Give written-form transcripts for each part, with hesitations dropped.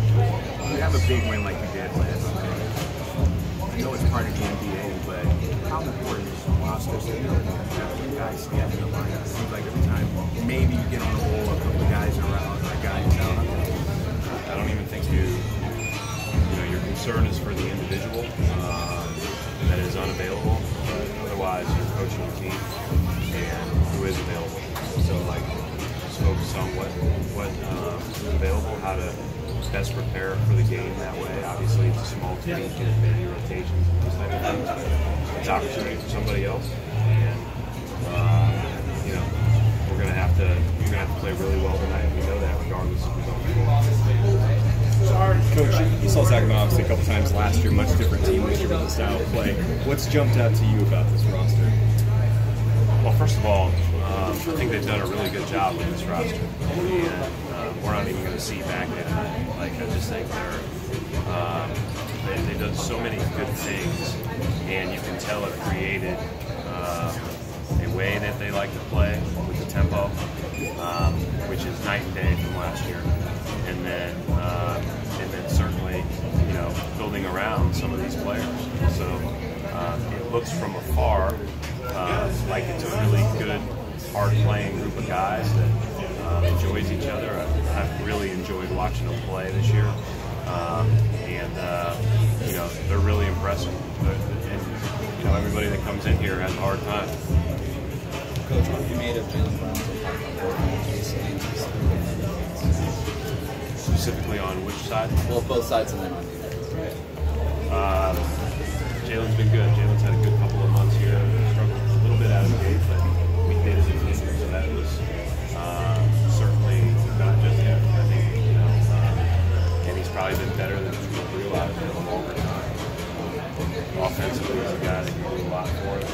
You have a big win like you did last night. I know it's part of the NBA, but how important is the roster so you don't have guys standing in the lineup? It seems like every time maybe you get on a roll, a couple of guys are out, a guy is out. I don't even think your concern is for the individual that is unavailable, but otherwise you're coaching a team and who is available. So just focus on what is available, how to best prepare for the game that way. Obviously it's a small team, you can maybe rotations and those type of things. It's opportunity for somebody else, and you're gonna have to play really well tonight. We know that regardless of who's on the floor. Coach, you saw Sacramento obviously a couple times last year, much different team this year with the style of play. What's jumped out to you about this roster? Well, first of all, I think they've done a really good job with this roster, and we're not even going to see back at it. I just think they've done so many good things, and you can tell it created a way that they like to play with the tempo, which is night and day from last year, and then certainly building around some of these players. So it looks from afar like it's a really good, hard-playing group of guys that enjoys each other. I've really enjoyed watching them play this year, and they're really impressive. And everybody that comes in here has a hard time. Coach, what have you made of Jaylen Brown's Specifically on which side? Well, both sides of them. Jaylen's been good. Jaylen's had a good couple of months here. Struggled a little bit out of the gate, but we did as a team, so that was certainly not just him. I think, and he's probably been better than people realize in a longer time. Offensively, he's a guy that can do a lot for us,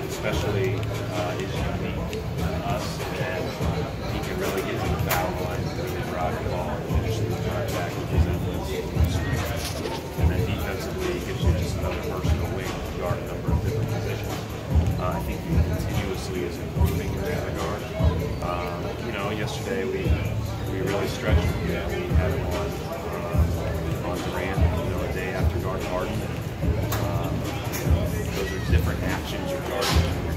especially he's unique to us, and he can really get to the foul line and drive the ball and finish the contact with his efforts. And then defensively, he gives you just another person to wing to guard a number of different positions. I think he continuously is improving in that regard. Yesterday we really stretched him. We had him on Durant, a day after guarding Harden. Those are different actions you're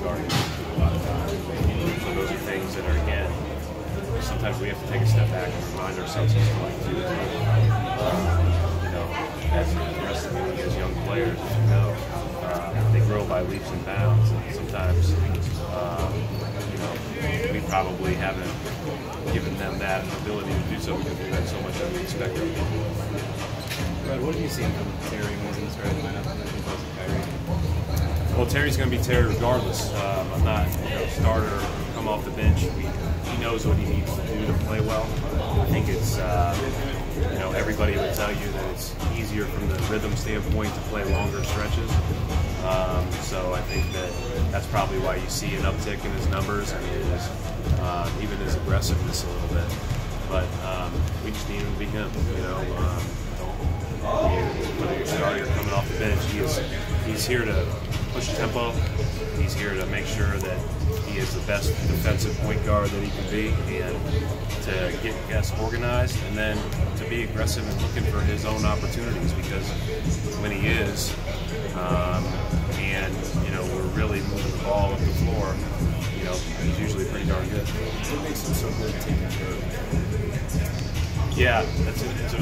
guarding a lot of times. So those are things that are, again, sometimes we have to take a step back and remind ourselves he's going to do. As the rest of the league, as young players, they grow by leaps and bounds, and sometimes we probably haven't given them that ability to do so because we've had so much that we expect of them. Brad, what have you seen from Terry when he's in the starting lineup and then he goes to Kyrie? Well, Terry's going to be Terry regardless. I'm not starter, come off the bench. He knows what he needs to do to play well. I think it's everybody would tell you that it's easier from the rhythm standpoint to play longer stretches. So I think that's probably why you see an uptick in his numbers and even his aggressiveness a little bit. But we just need him to be him. Whether you're starting or coming off the bench, he's here to push tempo. He's here to make sure that he is the best defensive point guard that he can be, and to get guys organized, and then to be aggressive and looking for his own opportunities, because when he is, and we're really moving the ball up the floor, he's usually pretty darn good. What makes him so good at taking care of it? Yeah, it's a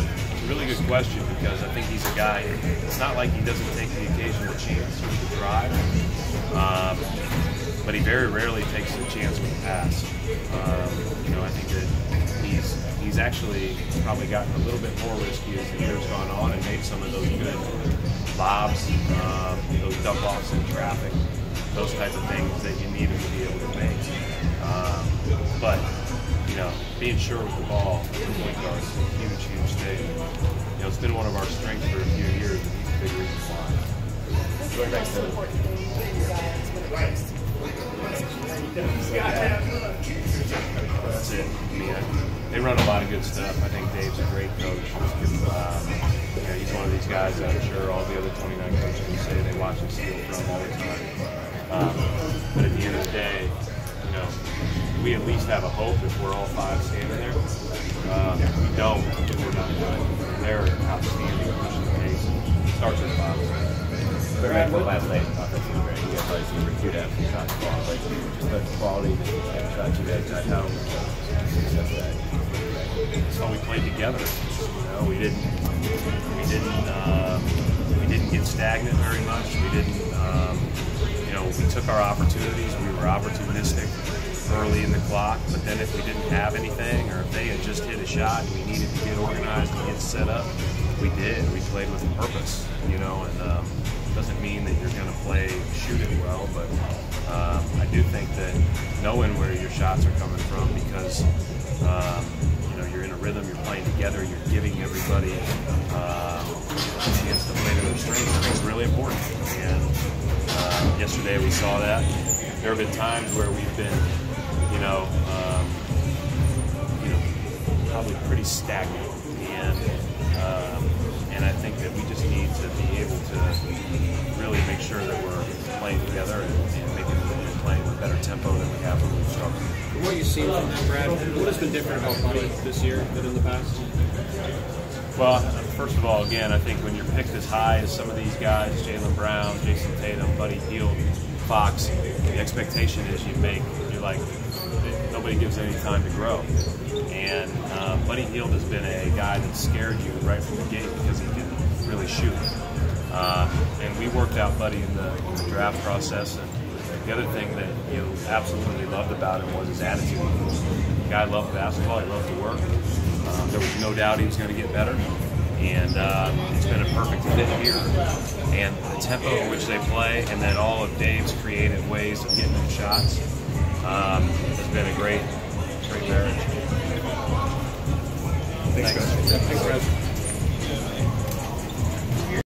really good question, because I think he's a guy, it's not like he doesn't take the occasional chance with the drive, but he very rarely takes the chance with the pass. I think that he's actually probably gotten a little bit more risky as the years gone on and made some of those good lobs, those dump-offs in traffic, those types of things that you need him to be able to make. But being sure with the ball as a point guard is a huge, huge thing. It's been one of our strengths for a few years, and he's a big reason why. What's the most important thing for you guys when it comes to That's it. They run a lot of good stuff. I think Dave's a great coach. He's one of these guys that I'm sure all the other 29 coaches will say they watch him steal from all the time. But at the end of the day, we at least have a hope if we're all five standing there. We don't if we're not good. super cute to have some shots fall, but just the quality of the shots you guys got, how success that. So we played together. You know, we didn't get stagnant very much. We didn't, you know, we took our opportunities. We were opportunistic early in the clock, but then if we didn't have anything, or if they had just hit a shot and we needed to get organized and get set up, we did. We played with a purpose, you know, and doesn't mean that you're going to play shooting well, but I do think that knowing where your shots are coming from, because you know, you're in a rhythm, you're playing together, you're giving everybody a chance to play to their strengths, I think it's really important. And yesterday we saw that. There have been times where we've been, you know, probably pretty stagnant, and I think that we just need to be able to really make sure that we're playing together and making we're playing with better tempo than we have when we've struggled. What you've seen from them, Brad, what has been different about Buddy this year than in the past? Well, first of all, again, I think when you're picked as high as some of these guys, Jaylen Brown, Jason Tatum, Buddy Hield, Fox, the expectation is you're like, nobody gives any time to grow. And Buddy Hield has been a guy that scared you right from the gate because he can really shoot. And we worked out Buddy in the draft process. And the other thing that you absolutely loved about him was his attitude. The guy loved basketball. He loved to work. There was no doubt he was going to get better. And it's been a perfect fit here. And the tempo in which they play, and then all of Dave's creative ways of getting them shots has been a great